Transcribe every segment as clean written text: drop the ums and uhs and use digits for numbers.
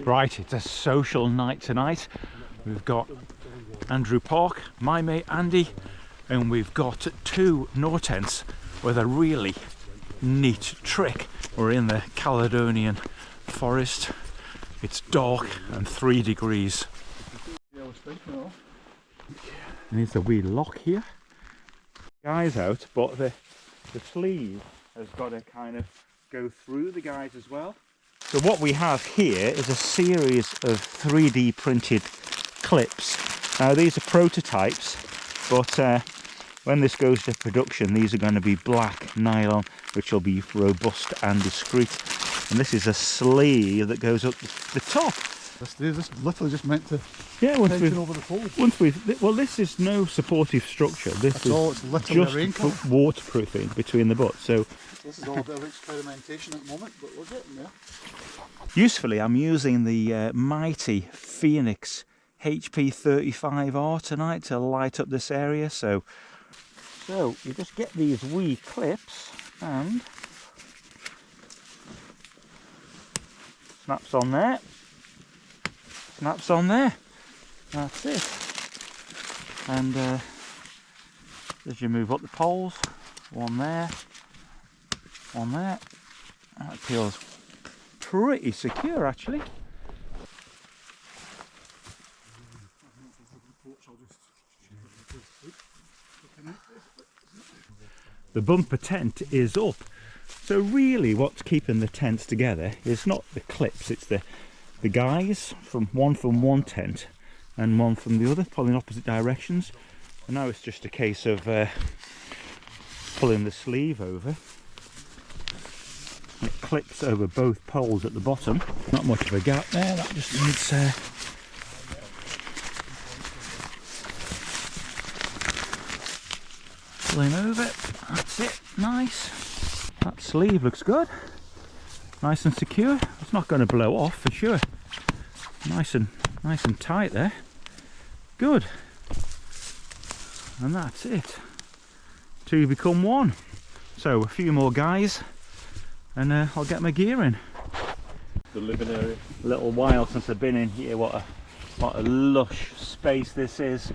Right, it's a social night tonight. We've got Andrew Park, my mate Andy, and we've got two Nortents with a really neat trick. We're in the Caledonian forest. It's dark and 3 degrees. And there's a wee lock here. Guys out, but the sleeve has got to kind of go through the guys as well. So what we have here is a series of 3D printed clips. Now these are prototypes, but when this goes to production, these are going to be black nylon, which will be robust and discreet. And this is a sleeve that goes up the top. This is literally just meant to tension over the pole. Well, this is no supportive structure. This is all, it's literally just for waterproofing between the butts. So this is all a bit of experimentation at the moment, but we're getting there. Usefully, I'm using the mighty Phoenix HP35R tonight to light up this area. So you just get these wee clips and snaps on there. Snaps on there. That's it. And as you move up the poles, one there, one there. That feels pretty secure actually. The bumper tent is up. So really what's keeping the tents together is not the clips, it's the guys from one tent and one from the other, pulling opposite directions. And now it's just a case of pulling the sleeve over. It clips over both poles at the bottom. Not much of a gap there, that just needs pulling over. That's it, nice. That sleeve looks good. Nice and secure. It's not going to blow off for sure. Nice and tight there. Good. And that's it. Two become one. So a few more guys, and I'll get my gear in. The living area. A little while since I've been in here. What a lush space this is.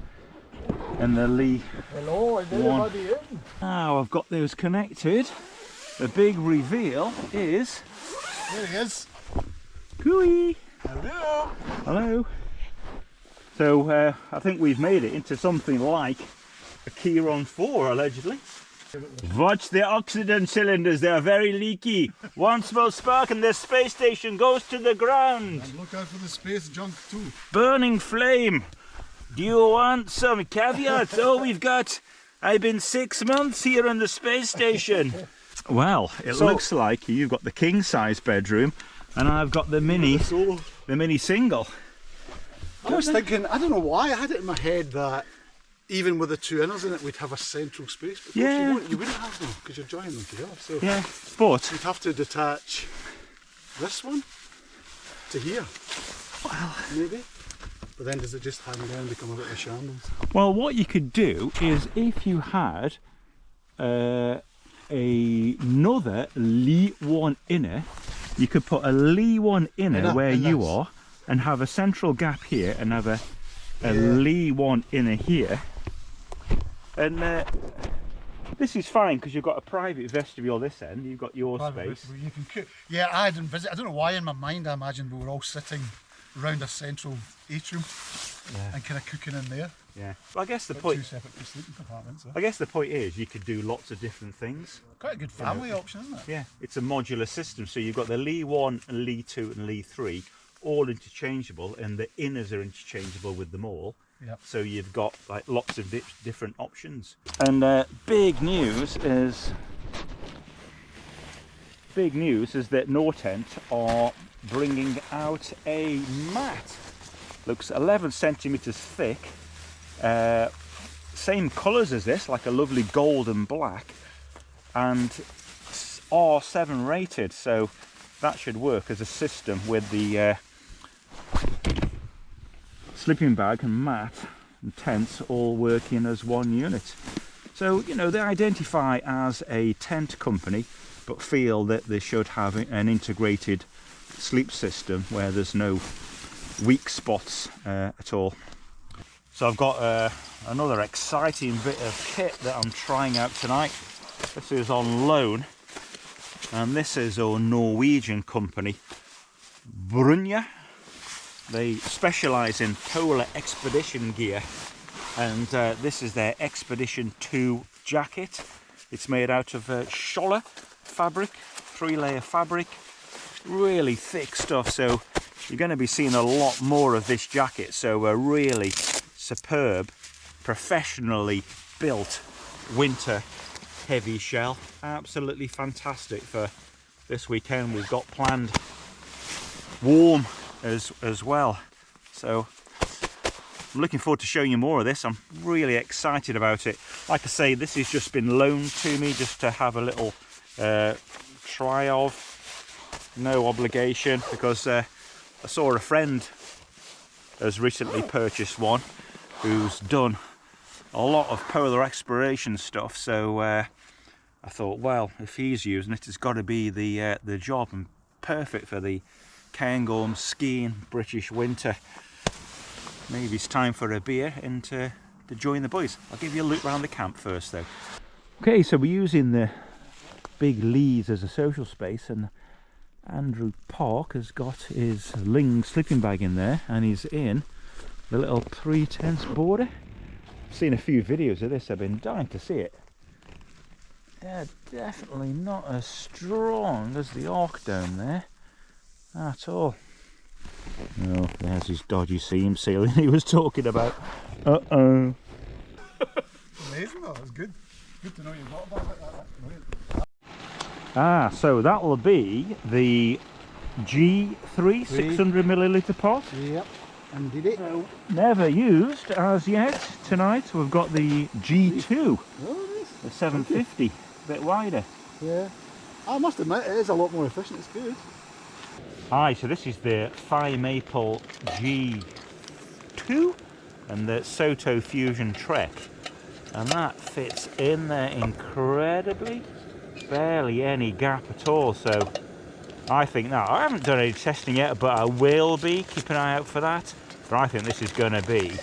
And the Lee. Hello, I did everybody in. Now I've got those connected. The big reveal is. There he is. Cooey. Hello. Hello. So I think we've made it into something like a Cairngorms 4 allegedly. Watch the oxygen cylinders, they are very leaky. One small spark and the space station goes to the ground. And look out for the space junk too. Burning flame. Do you want some caveats? Oh, I've been 6 months here on the space station. Well, it looks like you've got the king size bedroom and I've got the mini single. I was thinking, I don't know why, I had it in my head that even with the two inners in it, we'd have a central space. But yeah. You wouldn't have them because you're joining them together. So yeah, but you'd have to detach this one to here. Well, maybe. But then does it just hang down and become a bit of a shambles? Well, what you could do is if you had another Ly 1 inner, you could put a Ly 1 inner where you are and have a central gap here and have a Ly 1 inner here. And this is fine because you've got a private vestibule this end, you've got your space. You can cook. Yeah, I didn't visit. I don't know why in my mind I imagined we were all sitting around a central atrium and kind of cooking in there. Yeah. Well, I guess the point. Two separate sleeping compartments. I guess the point is you could do lots of different things. Quite a good family option, isn't it? Yeah, it's a modular system. So you've got the Ly 1 and Ly 2 and Ly 3 all interchangeable, and the inners are interchangeable with them all. Yep. So you've got like lots of different options. And big news is that Nortent are bringing out a mat. Looks 11 centimeters thick. Same colours as this, like a lovely gold and black, and R7 rated. So that should work as a system with the sleeping bag and mat and tents all working as one unit. So, you know, they identify as a tent company, but feel that they should have an integrated sleep system where there's no weak spots at all. So I've got another exciting bit of kit that I'm trying out tonight. This is on loan, and this is a Norwegian company, Brunja. They specialise in polar expedition gear, and this is their Expedition 2 jacket. It's made out of Scholle fabric, 3-layer fabric, really thick stuff, so you're going to be seeing a lot more of this jacket. So a really superb, professionally built winter heavy shell, absolutely fantastic for this weekend. We've got planned warm as well, so I'm looking forward to showing you more of this. I'm really excited about it. Like I say, this has just been loaned to me just to have a little try of, no obligation, because I saw a friend has recently purchased one who's done a lot of polar exploration stuff, so I thought, well, if he's using it, it's got to be the job, and perfect for the Cairngorms skiing British winter. Maybe it's time for a beer and to join the boys. I'll give you a look around the camp first though. Okay, so we're using the big Lees as a social space, and Andrew Park has got his Ling sleeping bag in there, and he's in the little 3 tents border. I've seen a few videos of this, I've been dying to see it. Yeah, definitely not as strong as the Ark Dome there at all. Oh, there's his dodgy seam sealing he was talking about. Uh-oh. Amazing though, it's good. Good to know you've got about that. Ah, so that will be the G3 600 milliliter pot. Yep, and did it. So, never used as yet. Tonight we've got the G2, the 750, a bit wider. Yeah, I must admit it is a lot more efficient, it's good. Aye, so this is the Phi Maple G2 and the Soto Fusion Trek, and that fits in there incredibly, barely any gap at all. So I think now, I haven't done any testing yet, but I will be, keep an eye out for that. But I think this is going to be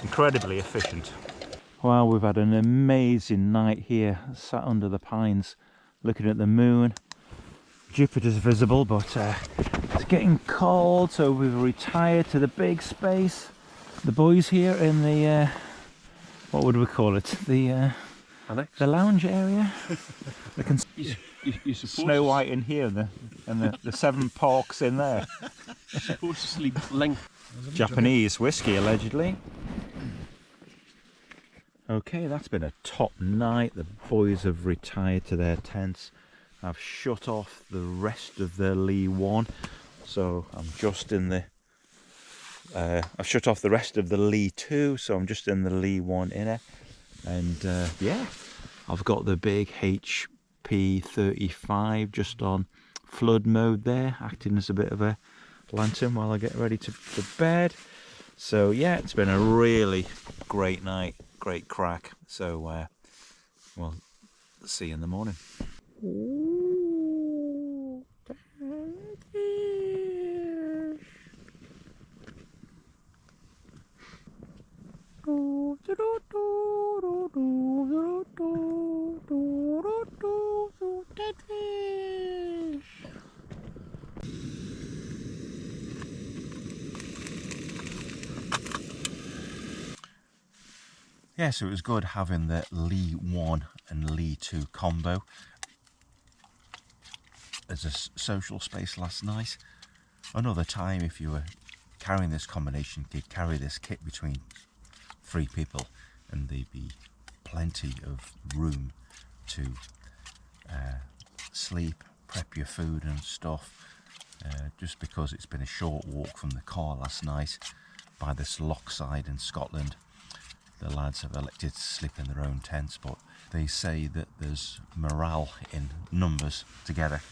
incredibly efficient. Well, we've had an amazing night here, sat under the pines looking at the moon. Jupiter's visible, but it's getting cold, so we've retired to the big space. The boys here in the what would we call it? The lounge area. They can Snow White in here, and the 7 Parks in there. You're supposed to sleep length. Japanese whiskey, allegedly. Okay, that's been a top night. The boys have retired to their tents. I've shut off the rest of the Ly 1, so I'm just in the I've shut off the rest of the Ly 2, so I'm just in the Ly 1 inner, and yeah, I've got the big HP 35 just on flood mode there, acting as a bit of a lantern while I get ready to bed. So yeah, it's been a really great night, great crack. So well, see you in the morning. Yeah, so it was good having the Ly 1 and Ly 2 combo as a social space last night. Another time, if you were carrying this combination, you could carry this kit between 3 people and there'd be plenty of room to sleep, prep your food and stuff. Just because it's been a short walk from the car last night by this Lochside in Scotland, the lads have elected to sleep in their own tents, but they say that there's morale in numbers together.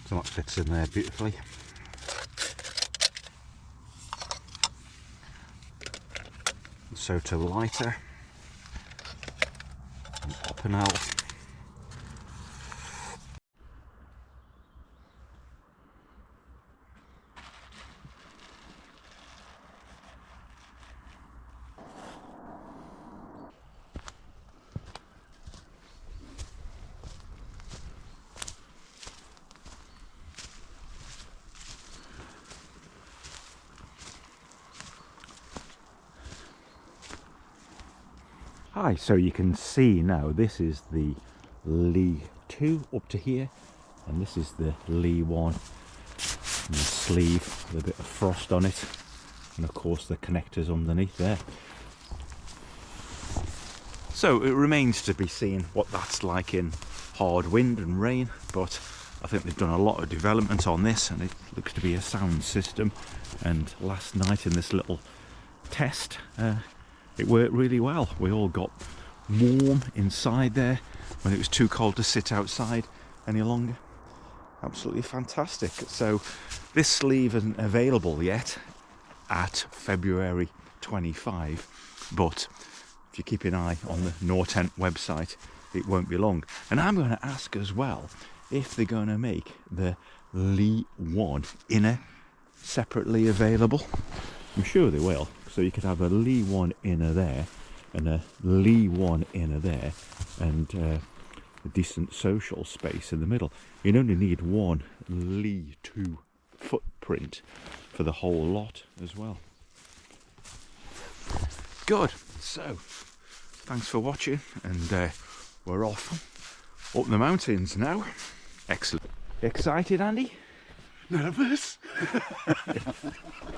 So that fits in there beautifully. Soto lighter and popping out. Hi, so you can see now this is the Ly 2 up to here, and this is the Ly 1, and the sleeve with a bit of frost on it, and of course the connectors underneath there. So it remains to be seen what that's like in hard wind and rain, but I think they've done a lot of development on this, and it looks to be a sound system. And last night in this little test, it worked really well. We all got warm inside there when it was too cold to sit outside any longer. Absolutely fantastic. So this sleeve isn't available yet at February 25, but if you keep an eye on the Nortent website, it won't be long. And I'm going to ask as well if they're going to make the Ly 1 inner separately available. I'm sure they will. So you could have a Ly 1 inner there and a Ly 1 inner there, and a decent social space in the middle. You only need one Ly 2 footprint for the whole lot as well. Good. So thanks for watching, and we're off up the mountains now. Excellent. Excited, Andy? Nervous?